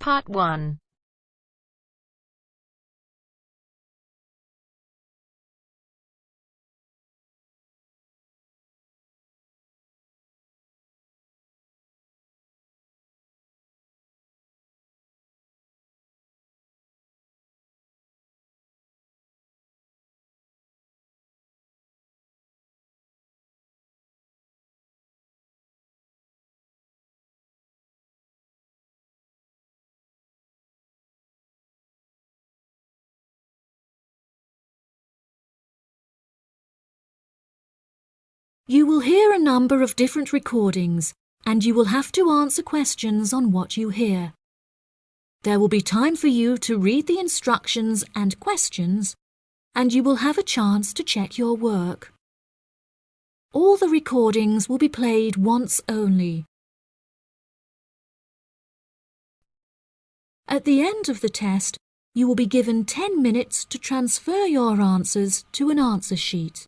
Part 1. You will hear a number of different recordings, and you will have to answer questions on what you hear. There will be time for you to read the instructions and questions, and you will have a chance to check your work. All the recordings will be played once only. At the end of the test, you will be given 10 minutes to transfer your answers to an answer sheet.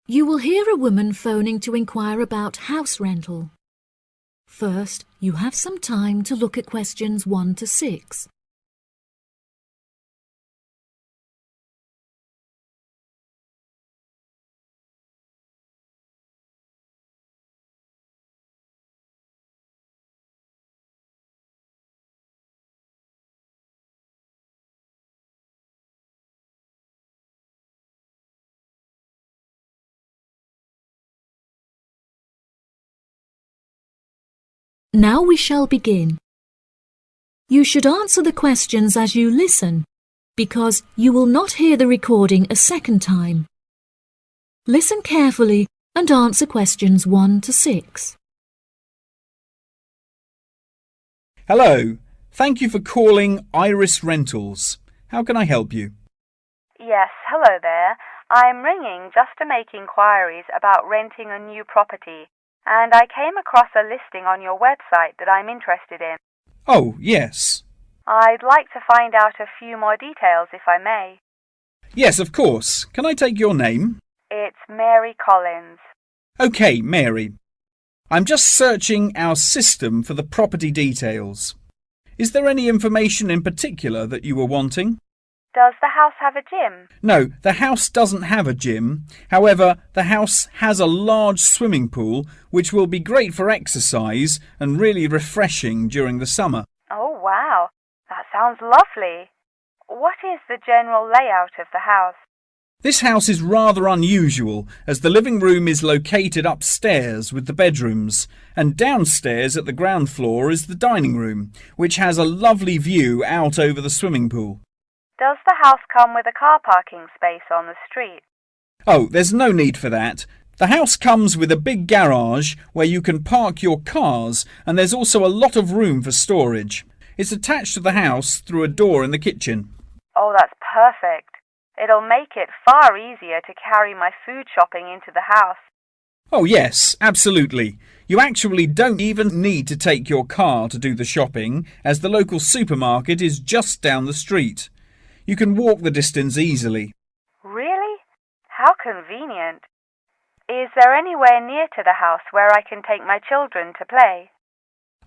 You will hear a woman phoning to inquire about house rental. First, you have some time to look at questions 1 to 6. Now we shall begin. You should answer the questions as you listen, because you will not hear the recording a second time. Listen carefully and answer questions 1 to 6. Hello, thank you for calling Iris Rentals. How can I help you? Yes, hello there. I'm ringing just to make inquiries about renting a new property, and I came across a listing on your website that I'm interested in. Oh, yes. I'd like to find out a few more details if I may. Yes, of course. Can I take your name? It's Mary Collins. OK, Mary. I'm just searching our system for the property details. Is there any information in particular that you were wanting? Does the house have a gym? No, the house doesn't have a gym. However, the house has a large swimming pool, which will be great for exercise and really refreshing during the summer. Oh, wow. That sounds lovely. What is the general layout of the house? This house is rather unusual, as the living room is located upstairs with the bedrooms, and downstairs at the ground floor is the dining room, which has a lovely view out over the swimming pool. Does the house come with a car parking space on the street? Oh, there's no need for that. The house comes with a big garage where you can park your cars, and there's also a lot of room for storage. It's attached to the house through a door in the kitchen. Oh, that's perfect. It'll make it far easier to carry my food shopping into the house. Oh yes, absolutely. You actually don't even need to take your car to do the shopping, as the local supermarket is just down the street. You can walk the distance easily. Really? How convenient. Is there anywhere near to the house where I can take my children to play?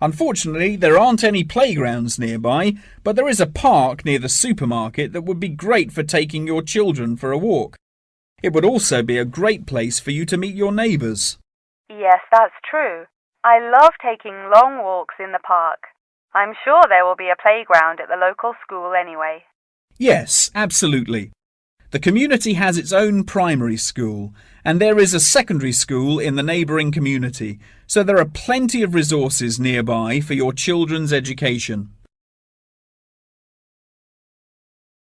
Unfortunately, there aren't any playgrounds nearby, but there is a park near the supermarket that would be great for taking your children for a walk. It would also be a great place for you to meet your neighbours. Yes, that's true. I love taking long walks in the park. I'm sure there will be a playground at the local school anyway. Yes, absolutely. The community has its own primary school, and there is a secondary school in the neighbouring community, so there are plenty of resources nearby for your children's education.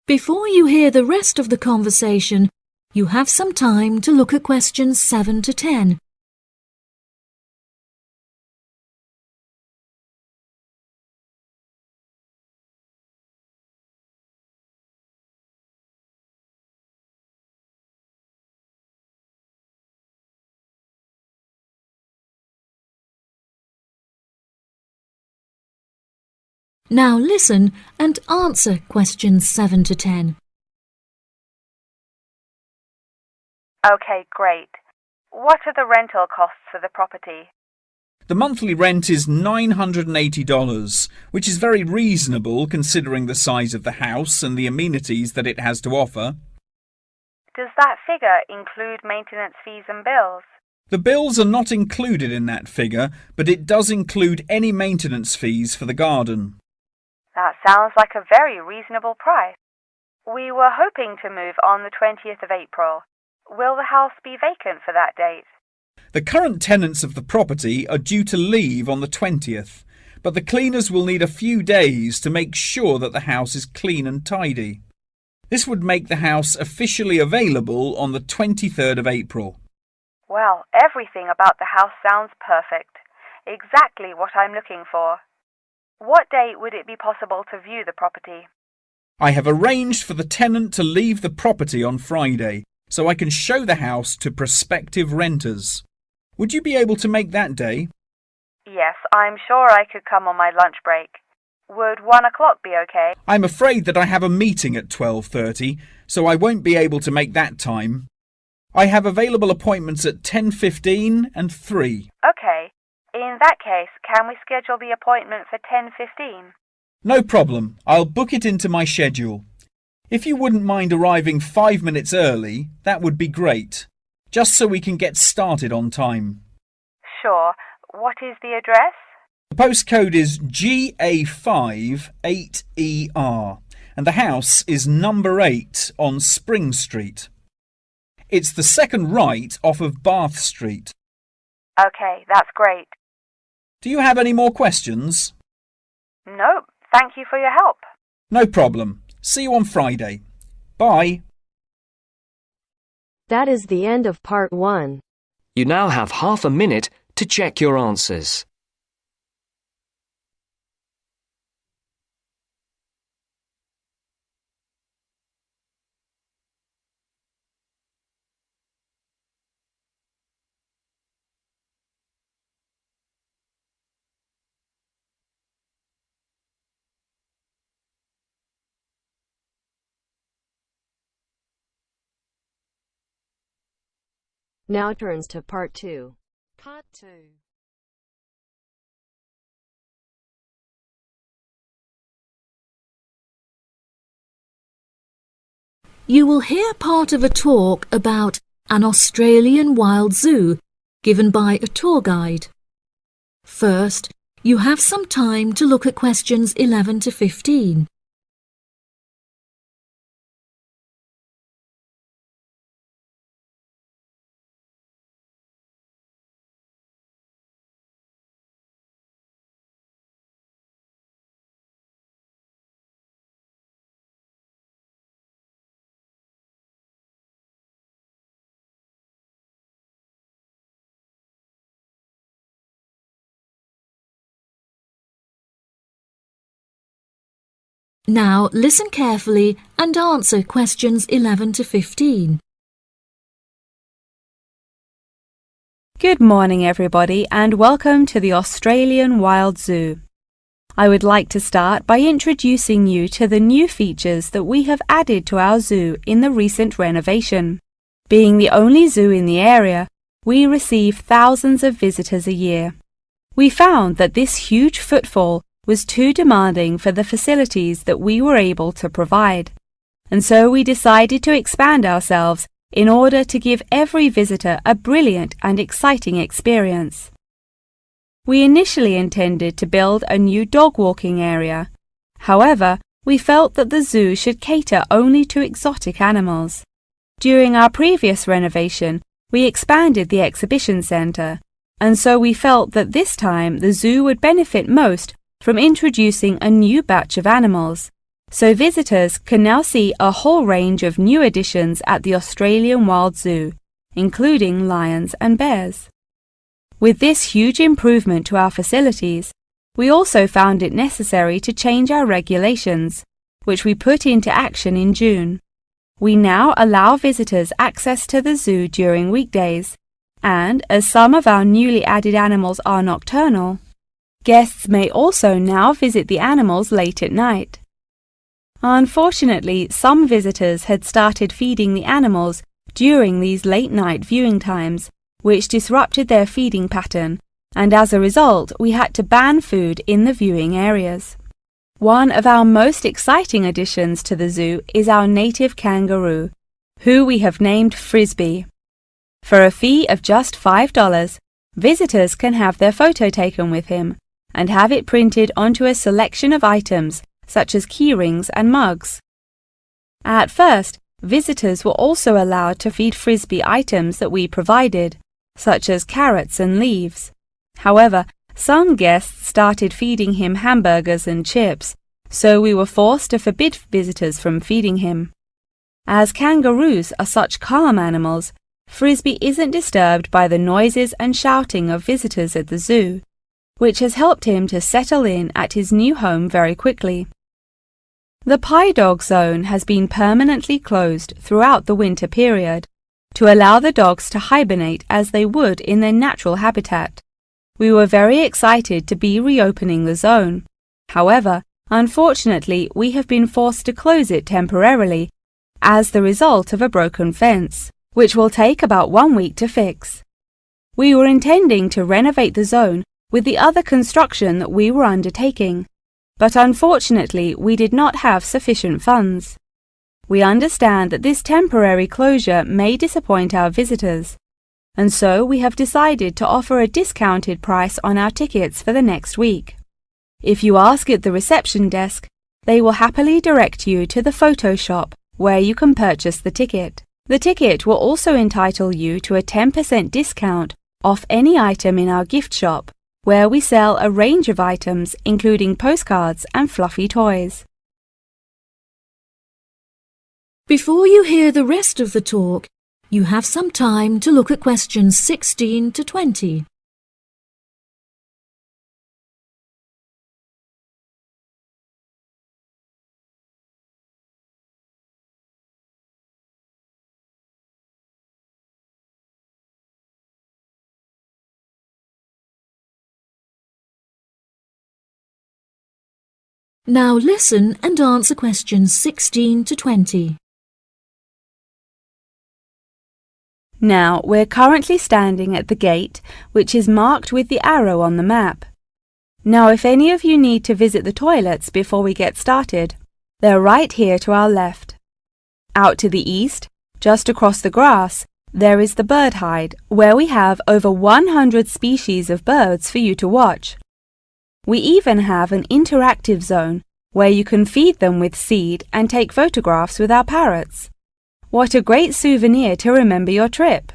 Before you hear the rest of the conversation, you have some time to look at questions 7 to 10. Now listen and answer questions 7 to 10. Okay, great. What are the rental costs for the property? The monthly rent is $980, which is very reasonable considering the size of the house and the amenities that it has to offer. Does that figure include maintenance fees and bills? The bills are not included in that figure, but it does include any maintenance fees for the garden. That sounds like a very reasonable price. We were hoping to move on the 20th of April. Will the house be vacant for that date? The current tenants of the property are due to leave on the 20th, but the cleaners will need a few days to make sure that the house is clean and tidy. This would make the house officially available on the 23rd of April. Well, everything about the house sounds perfect. Exactly what I'm looking for. What date would it be possible to view the property? I have arranged for the tenant to leave the property on Friday, so I can show the house to prospective renters. Would you be able to make that day? Yes, I'm sure I could come on my lunch break. Would 1 o'clock be okay? I'm afraid that I have a meeting at 12:30, so I won't be able to make that time. I have available appointments at 10:15 and 3. Okay. In that case, can we schedule the appointment for 10:15? No problem. I'll book it into my schedule. If you wouldn't mind arriving 5 minutes early, that would be great, just so we can get started on time. Sure. What is the address? The postcode is GA58ER, and the house is number 8 on Spring Street. It's the second right off of Bath Street. Okay, that's great. Do you have any more questions? Nope. Thank you for your help. No problem. See you on Friday. Bye. That is the end of part 1. You now have half a minute to check your answers. Now turns to part 2. Part 2. You will hear part of a talk about an Australian wild zoo given by a tour guide. First, you have some time to look at questions 11 to 15. Now listen carefully and answer questions 11 to 15. Good morning everybody and welcome to the Australian Wild Zoo. I would like to start by introducing you to the new features that we have added to our zoo in the recent renovation. Being the only zoo in the area, we receive thousands of visitors a year. We found that this huge footfall was too demanding for the facilities that we were able to provide, and so we decided to expand ourselves in order to give every visitor a brilliant and exciting experience. We initially intended to build a new dog walking area. However, we felt that the zoo should cater only to exotic animals. During our previous renovation, we expanded the exhibition centre, and so we felt that this time the zoo would benefit most from introducing a new batch of animals, so visitors can now see a whole range of new additions at the Australian Wild Zoo, including lions and bears. With this huge improvement to our facilities, we also found it necessary to change our regulations, which we put into action in June. We now allow visitors access to the zoo during weekdays, and as some of our newly added animals are nocturnal, guests may also now visit the animals late at night. Unfortunately, some visitors had started feeding the animals during these late-night viewing times, which disrupted their feeding pattern, and as a result, we had to ban food in the viewing areas. One of our most exciting additions to the zoo is our native kangaroo, who we have named Frisbee. For a fee of just $5, visitors can have their photo taken with him and have it printed onto a selection of items such as keyrings and mugs. At first, visitors were also allowed to feed Frisbee items that we provided, such as carrots and leaves. However, some guests started feeding him hamburgers and chips, so we were forced to forbid visitors from feeding him. As kangaroos are such calm animals, Frisbee isn't disturbed by the noises and shouting of visitors at the zoo, which has helped him to settle in at his new home very quickly. The pie dog zone has been permanently closed throughout the winter period to allow the dogs to hibernate as they would in their natural habitat. We were very excited to be reopening the zone. However, unfortunately, we have been forced to close it temporarily as the result of a broken fence, which will take about 1 week to fix. We were intending to renovate the zone with the other construction that we were undertaking, but unfortunately we did not have sufficient funds. We understand that this temporary closure may disappoint our visitors, and so we have decided to offer a discounted price on our tickets for the next week. If you ask at the reception desk, they will happily direct you to the photo shop where you can purchase the ticket. The ticket will also entitle you to a 10% discount off any item in our gift shop, where we sell a range of items including postcards and fluffy toys. Before you hear the rest of the talk, you have some time to look at questions 16 to 20. Now listen and answer questions 16 to 20. Now, we're currently standing at the gate, which is marked with the arrow on the map. Now, if any of you need to visit the toilets before we get started, they're right here to our left. Out to the east, just across the grass, there is the bird hide, where we have over 100 species of birds for you to watch. We even have an interactive zone where you can feed them with seed and take photographs with our parrots. What a great souvenir to remember your trip!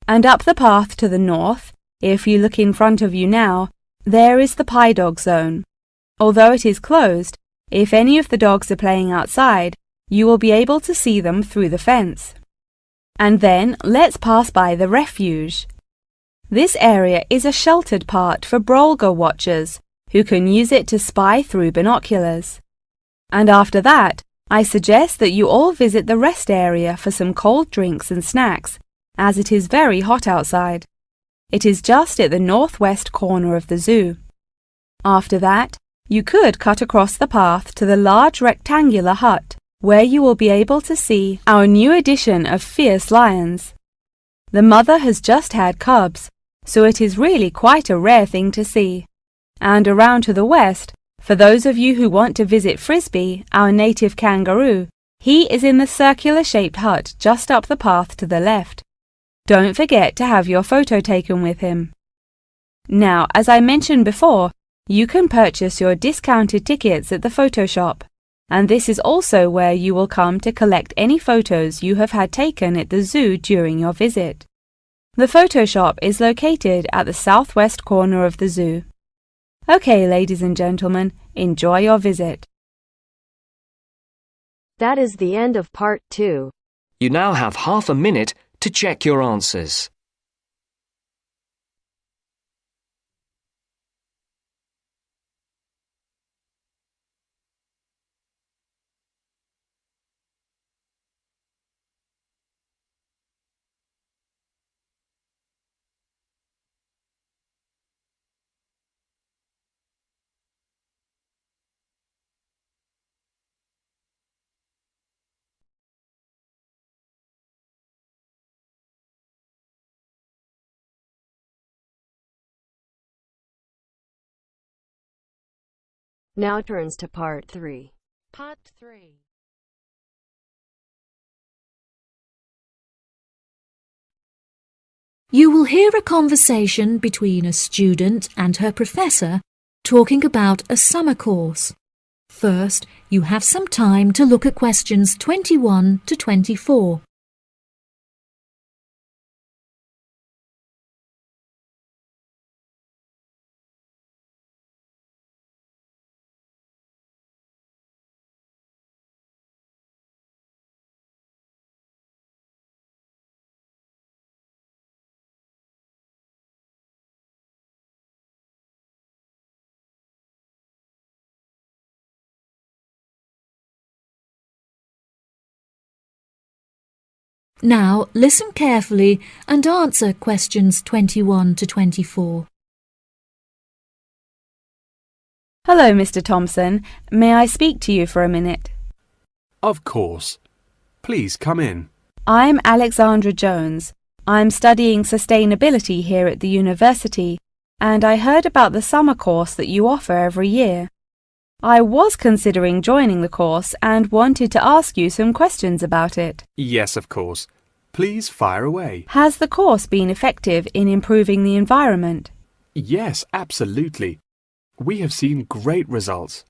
And up the path to the north, if you look in front of you now, there is the pie dog zone. Although it is closed, if any of the dogs are playing outside, you will be able to see them through the fence. And then let's pass by the refuge. This area is a sheltered part for Brolga watchers who can use it to spy through binoculars. And after that, I suggest that you all visit the rest area for some cold drinks and snacks, as it is very hot outside. It is just at the northwest corner of the zoo. After that, you could cut across the path to the large rectangular hut, where you will be able to see our new addition of fierce lions. The mother has just had cubs, so it is really quite a rare thing to see. And around to the west, for those of you who want to visit Frisbee, our native kangaroo, he is in the circular-shaped hut just up the path to the left. Don't forget to have your photo taken with him. Now, as I mentioned before, you can purchase your discounted tickets at the photo shop, and this is also where you will come to collect any photos you have had taken at the zoo during your visit. The photo shop is located at the southwest corner of the zoo. Okay, ladies and gentlemen, enjoy your visit. That is the end of part 2. You now have half a minute to check your answers. Now turns to part 3. Part 3. You will hear a conversation between a student and her professor talking about a summer course. First, you have some time to look at questions 21 to 24. Now, listen carefully and answer questions 21 to 24. Hello, Mr. Thompson. May I speak to you for a minute? Of course. Please come in. I'm Alexandra Jones. I'm studying sustainability here at the university, and I heard about the summer course that you offer every year. I was considering joining the course and wanted to ask you some questions about it. Yes, of course. Please fire away. Has the course been effective in improving the environment? Yes, absolutely. We have seen great results.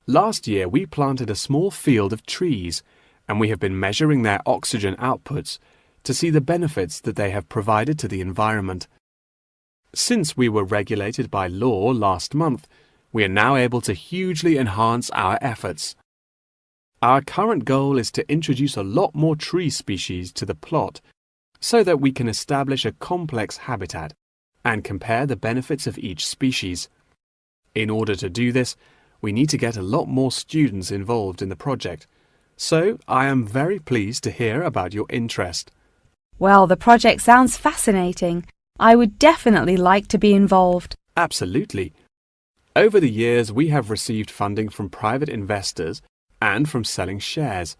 Last year we planted a small field of trees, and we have been measuring their oxygen outputs to see the benefits that they have provided to the environment. Since we were regulated by law last month, we are now able to hugely enhance our efforts. Our current goal is to introduce a lot more tree species to the plot so that we can establish a complex habitat and compare the benefits of each species. In order to do this, we need to get a lot more students involved in the project. So I am very pleased to hear about your interest. Well, the project sounds fascinating. I would definitely like to be involved. Absolutely. Over the years, we have received funding from private investors and from selling shares.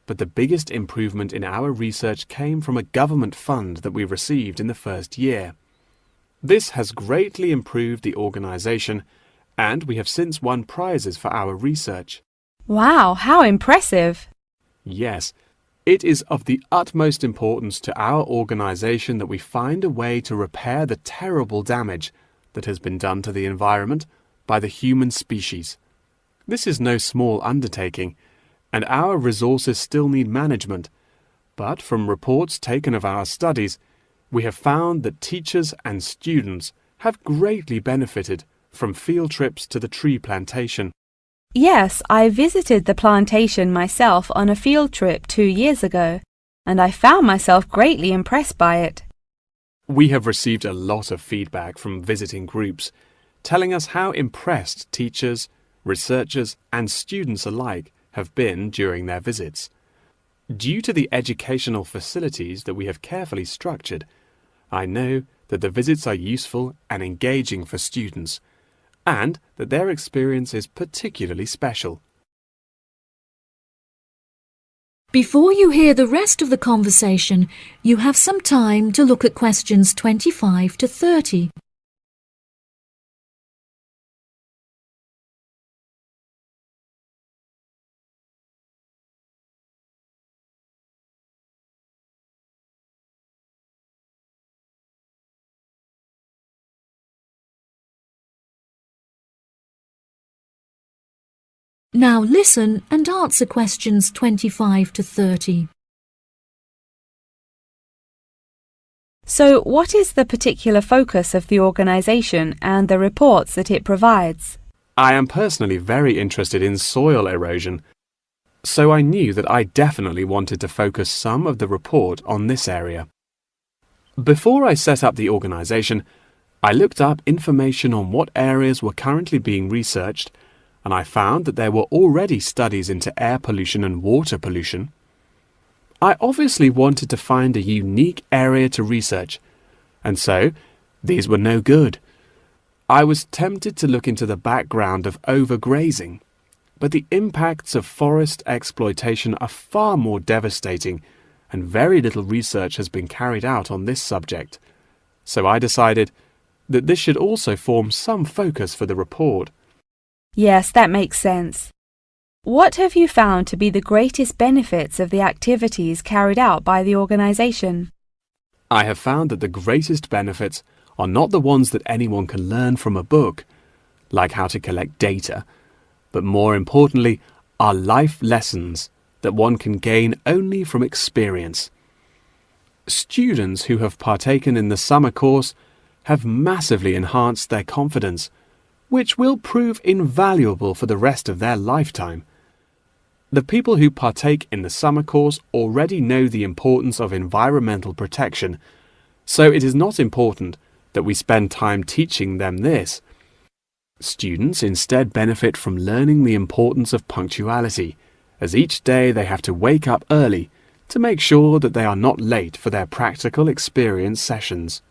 But the biggest improvement in our research came from a government fund that we received in the first year. This has greatly improved the organisation, and we have since won prizes for our research. Wow, how impressive! Yes, it is of the utmost importance to our organisation that we find a way to repair the terrible damage that has been done to the environment by the human species. This is no small undertaking, and our resources still need management. But from reports taken of our studies, we have found that teachers and students have greatly benefited from field trips to the tree plantation. Yes, I visited the plantation myself on a field trip 2 years ago, and I found myself greatly impressed by it. We have received a lot of feedback from visiting groups, telling us how impressed teachers, researchers and students alike have been during their visits. Due to the educational facilities that we have carefully structured, I know that the visits are useful and engaging for students, and that their experience is particularly special. Before you hear the rest of the conversation, you have some time to look at questions 25 to 30. Now listen and answer questions 25 to 30. So, what is the particular focus of the organisation and the reports that it provides? I am personally very interested in soil erosion, so I knew that I definitely wanted to focus some of the report on this area. Before I set up the organisation, I looked up information on what areas were currently being researched, and I found that there were already studies into air pollution and water pollution. I obviously wanted to find a unique area to research, and so these were no good. I was tempted to look into the background of overgrazing, but the impacts of forest exploitation are far more devastating, and very little research has been carried out on this subject. So I decided that this should also form some focus for the report. Yes, that makes sense. What have you found to be the greatest benefits of the activities carried out by the organisation? I have found that the greatest benefits are not the ones that anyone can learn from a book, like how to collect data, but more importantly are life lessons that one can gain only from experience. Students who have partaken in the summer course have massively enhanced their confidence, which will prove invaluable for the rest of their lifetime. The people who partake in the summer course already know the importance of environmental protection, so it is not important that we spend time teaching them this. Students instead benefit from learning the importance of punctuality, as each day they have to wake up early to make sure that they are not late for their practical experience sessions.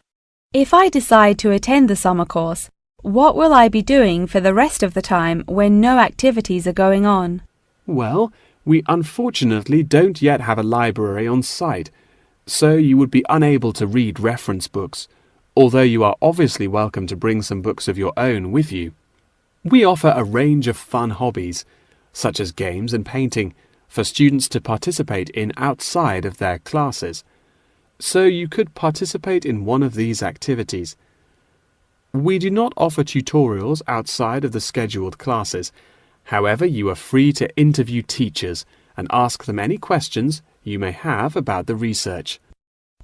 If I decide to attend the summer course, what will I be doing for the rest of the time when no activities are going on? Well, we unfortunately don't yet have a library on site, so you would be unable to read reference books, although you are obviously welcome to bring some books of your own with you. We offer a range of fun hobbies, such as games and painting, for students to participate in outside of their classes, so you could participate in one of these activities. We do not offer tutorials outside of the scheduled classes. However, you are free to interview teachers and ask them any questions you may have about the research.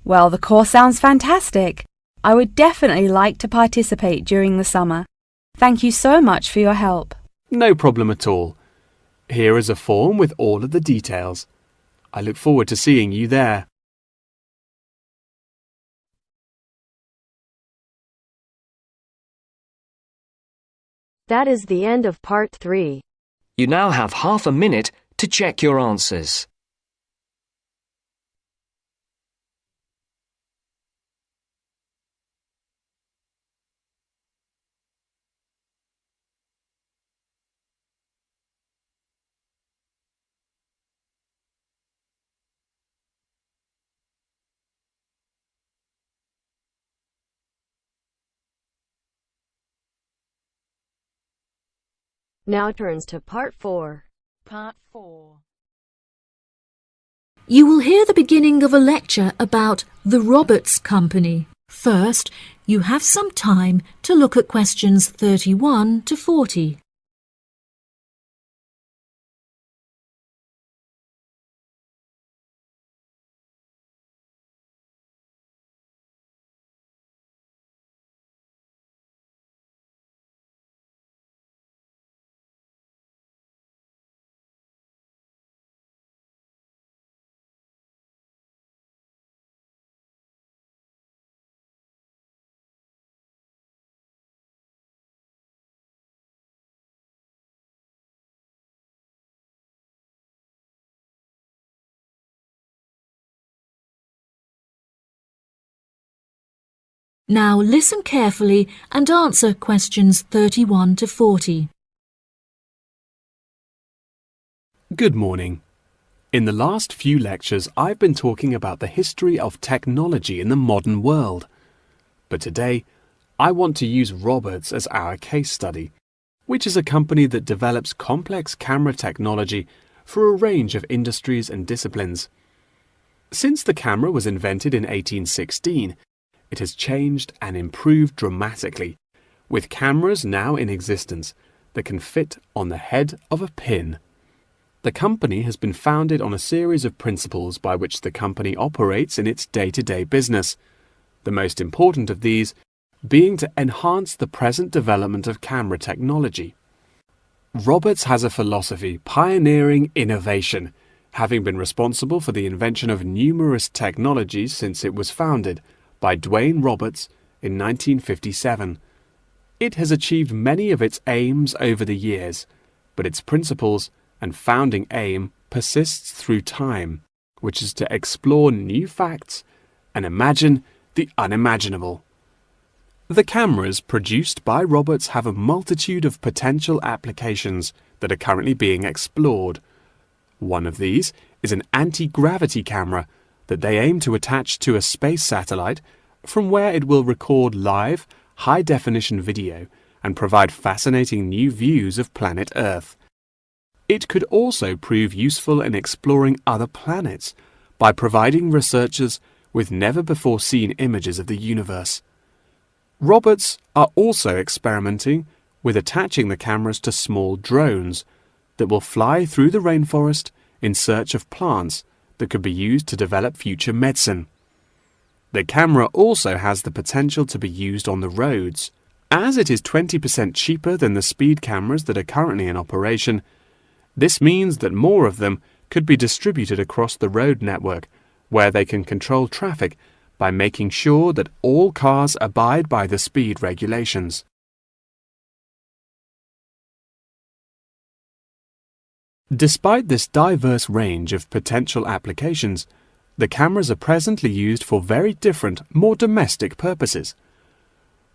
Well, the course sounds fantastic. I would definitely like to participate during the summer. Thank you so much for your help. No problem at all. Here is a form with all of the details. I look forward to seeing you there. That is the end of part 3. You now have half a minute to check your answers. Now turns to part 4. Part 4. You will hear the beginning of a lecture about the Roberts Company. First, you have some time to look at questions 31 to 40. Now listen carefully and answer questions 31 to 40. Good morning. In the last few lectures, I've been talking about the history of technology in the modern world. But today, I want to use Roberts as our case study, which is a company that develops complex camera technology for a range of industries and disciplines. Since the camera was invented in 1816, it has changed and improved dramatically, with cameras now in existence that can fit on the head of a pin. The company has been founded on a series of principles by which the company operates in its day-to-day business, the most important of these being to enhance the present development of camera technology. Roberts has a philosophy pioneering innovation, having been responsible for the invention of numerous technologies since it was founded by Dwayne Roberts in 1957. It has achieved many of its aims over the years, but its principles and founding aim persists through time, which is to explore new facts and imagine the unimaginable. The cameras produced by Roberts have a multitude of potential applications that are currently being explored. One of these is an anti-gravity camera that they aim to attach to a space satellite from where it will record live, high-definition video and provide fascinating new views of planet Earth. It could also prove useful in exploring other planets by providing researchers with never-before-seen images of the universe. Roberts are also experimenting with attaching the cameras to small drones that will fly through the rainforest in search of plants that could be used to develop future medicine. The camera also has the potential to be used on the roads. As it is 20% cheaper than the speed cameras that are currently in operation, this means that more of them could be distributed across the road network, where they can control traffic by making sure that all cars abide by the speed regulations. Despite this diverse range of potential applications, the cameras are presently used for very different, more domestic purposes.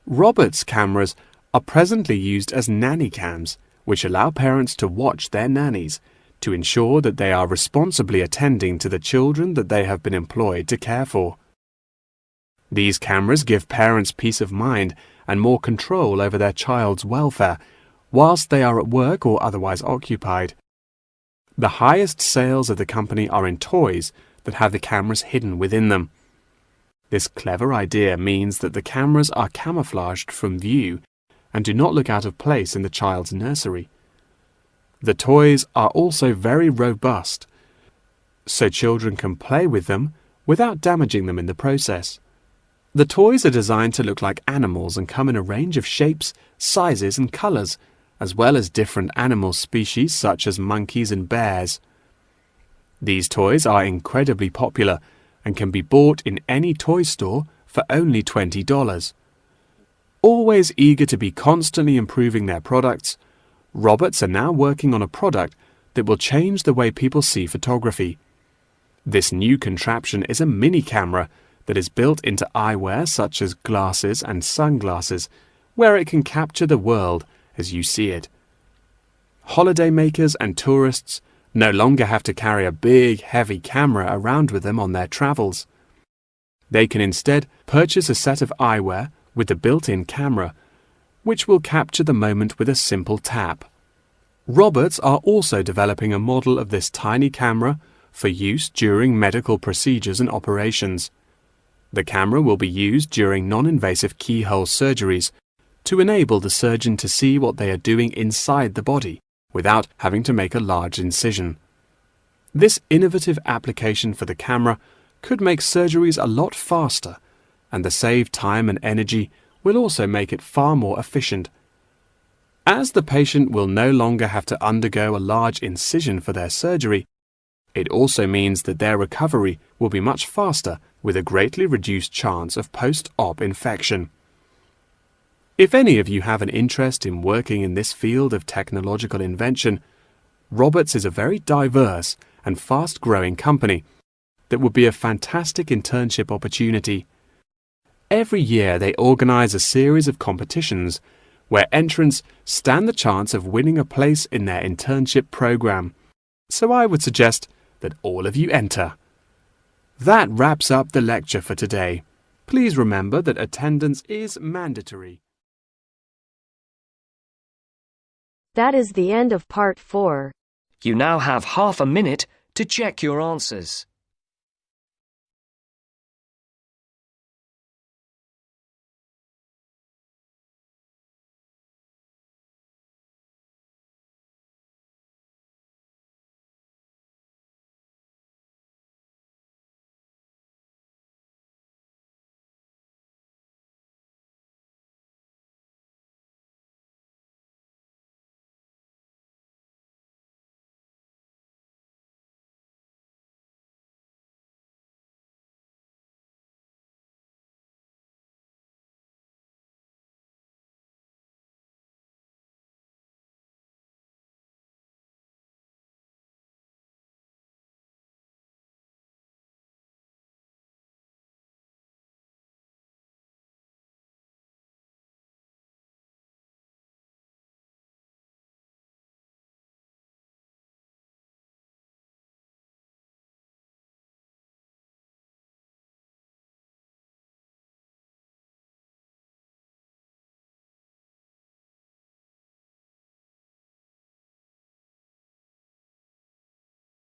Roberts' cameras are presently used as nanny cams, which allow parents to watch their nannies to ensure that they are responsibly attending to the children that they have been employed to care for. These cameras give parents peace of mind and more control over their child's welfare whilst they are at work or otherwise occupied. The highest sales of the company are in toys that have the cameras hidden within them. This clever idea means that the cameras are camouflaged from view and do not look out of place in the child's nursery. The toys are also very robust, so children can play with them without damaging them in the process. The toys are designed to look like animals and come in a range of shapes, sizes and colors, as well as different animal species such as monkeys and bears. These toys are incredibly popular and can be bought in any toy store for only $20. Always eager to be constantly improving their products, Roberts are now working on a product that will change the way people see photography. This new contraption is a mini camera that is built into eyewear such as glasses and sunglasses, where it can capture the world as you see it. Holidaymakers and tourists no longer have to carry a big, heavy camera around with them on their travels. They can instead purchase a set of eyewear with the built-in camera, which will capture the moment with a simple tap. Roberts are also developing a model of this tiny camera for use during medical procedures and operations. The camera will be used during non-invasive keyhole surgeries to enable the surgeon to see what they are doing inside the body without having to make a large incision. This innovative application for the camera could make surgeries a lot faster, and the saved time and energy will also make it far more efficient. As the patient will no longer have to undergo a large incision for their surgery, it also means that their recovery will be much faster with a greatly reduced chance of post-op infection. If any of you have an interest in working in this field of technological invention, Roberts is a very diverse and fast-growing company that would be a fantastic internship opportunity. Every year they organize a series of competitions where entrants stand the chance of winning a place in their internship program. So I would suggest that all of you enter. That wraps up the lecture for today. Please remember that attendance is mandatory. That is the end of part 4. You now have half a minute to check your answers.